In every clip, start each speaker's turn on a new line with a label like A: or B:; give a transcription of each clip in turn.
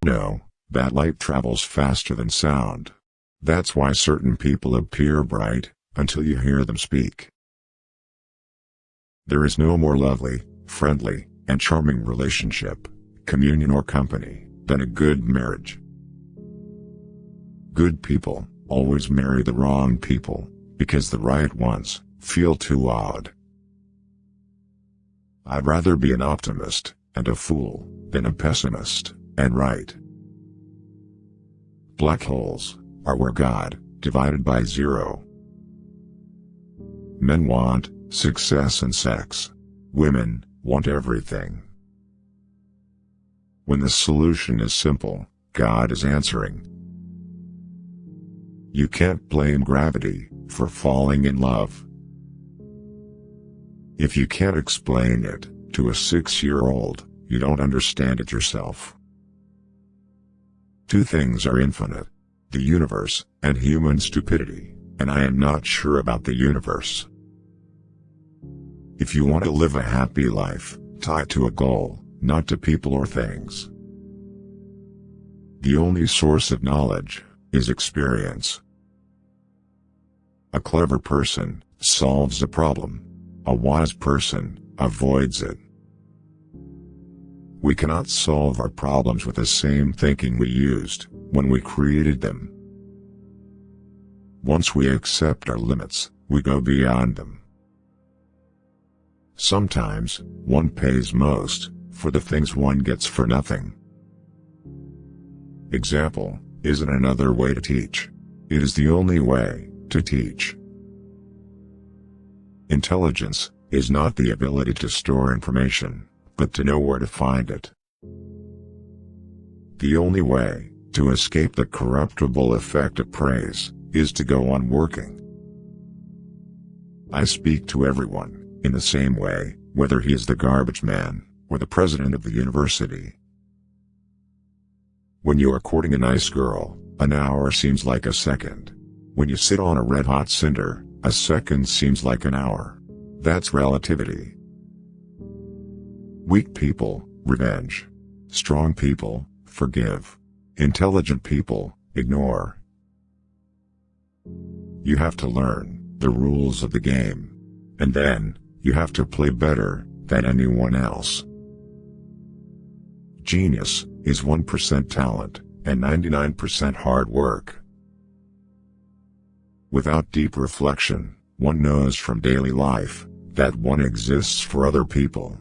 A: know that light travels faster than sound. That's why certain people appear bright, until you hear them speak. There is no more lovely, friendly, and charming relationship, communion or company, than a good marriage. Good people always marry the wrong people, because the right ones feel too odd. I'd rather be an optimist and a fool than a pessimist and right. Black holes are where God divided by zero. Men want success and sex. Women want everything. When the solution is simple, God is answering. You can't blame gravity for falling in love. If you can't explain it to a 6-year-old, you don't understand it yourself. Two things are infinite: the universe and human stupidity, and I am not sure about the universe. If you want to live a happy life, tie it to a goal, not to people or things. The only source of knowledge is experience. A clever person solves a problem. A wise person avoids it. We cannot solve our problems with the same thinking we used when we created them. Once we accept our limits, we go beyond them. Sometimes, one pays most for the things one gets for nothing. Example isn't another way to teach. It is the only way to teach. Intelligence is not the ability to store information, but to know where to find it. The only way to escape the corruptible effect of praise is to go on working. I speak to everyone in the same way, whether he is the garbage man or the president of the university. When you are courting a nice girl, an hour seems like a second. When you sit on a red-hot cinder, a second seems like an hour. That's relativity. Weak people, revenge. Strong people, forgive. Intelligent people, ignore. You have to learn the rules of the game. And then, you have to play better than anyone else. Genius is 1% talent and 99% hard work. Without deep reflection, one knows from daily life that one exists for other people.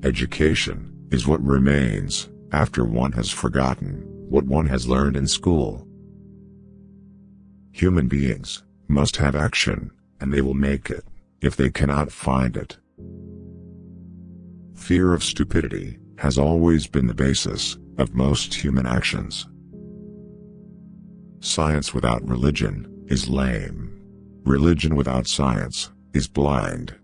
A: Education is what remains after one has forgotten what one has learned in school. Human beings must have action, and they will make it if they cannot find it. Fear of stupidity has always been the basis of most human actions. Science without religion is lame. Religion without science is blind.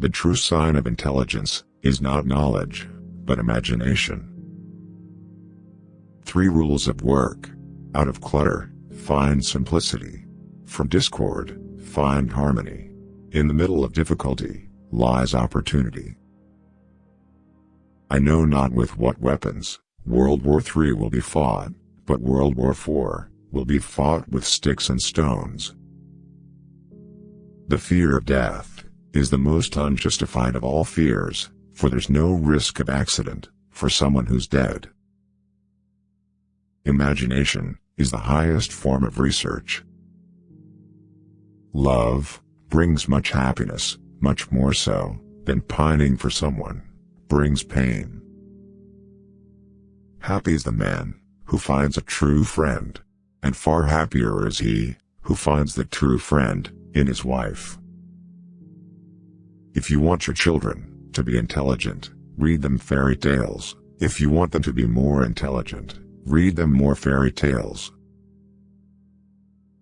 A: The true sign of intelligence is not knowledge, but imagination. 3 rules of work. Out of clutter, find simplicity. From discord, find harmony. In the middle of difficulty lies opportunity. I know not with what weapons World War III will be fought, but World War IV will be fought with sticks and stones. The fear of death is the most unjustified of all fears, for there's no risk of accident for someone who's dead. Imagination is the highest form of research. Love brings much happiness, much more so than pining for someone brings pain. Happy is the man who finds a true friend, and far happier is he who finds the true friend in his wife. If you want your children to be intelligent, read them fairy tales. If you want them to be more intelligent, read them more fairy tales.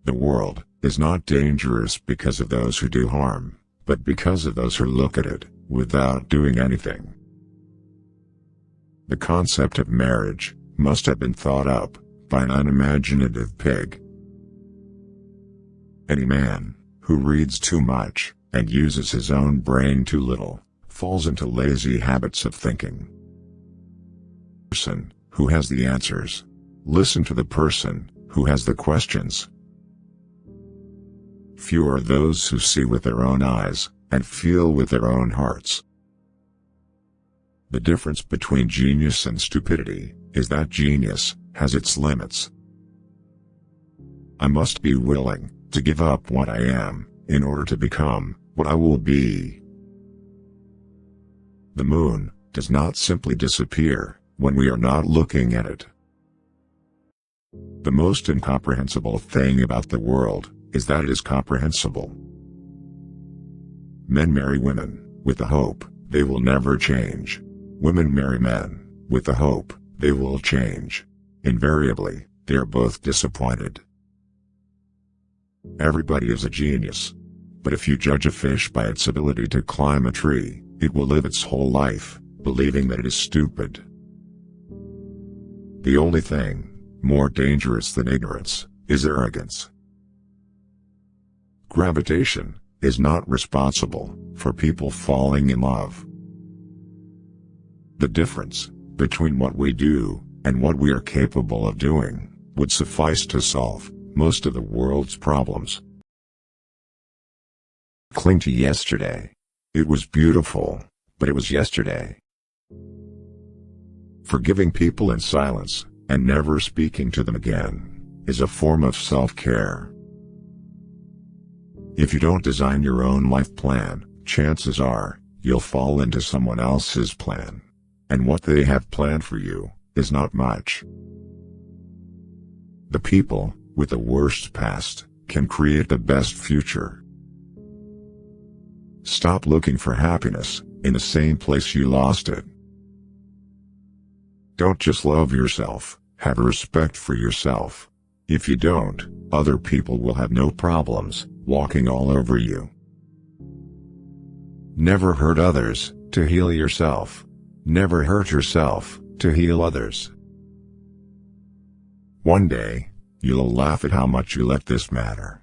A: The world is not dangerous because of those who do harm, but because of those who look at it without doing anything. The concept of marriage must have been thought up by an unimaginative pig. Any man who reads too much and uses his own brain too little falls into lazy habits of thinking. person who has the answers. Listen to the person who has the questions. Few are those who see with their own eyes and feel with their own hearts. The difference between genius and stupidity is that genius has its limits. I must be willing to give up what I am in order to become what I will be. The moon does not simply disappear when we are not looking at it. The most incomprehensible thing about the world is that it is comprehensible. Men marry women with the hope they will never change. Women marry men with the hope they will change. Invariably, they are both disappointed. Everybody is a genius. But if you judge a fish by its ability to climb a tree, it will live its whole life believing that it is stupid. The only thing more dangerous than ignorance is arrogance. Gravitation is not responsible for people falling in love. The difference between what we do and what we are capable of doing would suffice to solve most of the world's problems. Cling to yesterday. It was beautiful, but it was yesterday. Forgiving people in silence and never speaking to them again is a form of self-care. If you don't design your own life plan, chances are you'll fall into someone else's plan. And what they have planned for you is not much. The people with the worst past can create the best future. Stop looking for happiness in the same place you lost it. Don't just love yourself, have respect for yourself. If you don't, other people will have no problems walking all over you. Never hurt others to heal yourself. Never hurt yourself to heal others. One day, you'll laugh at how much you let this matter.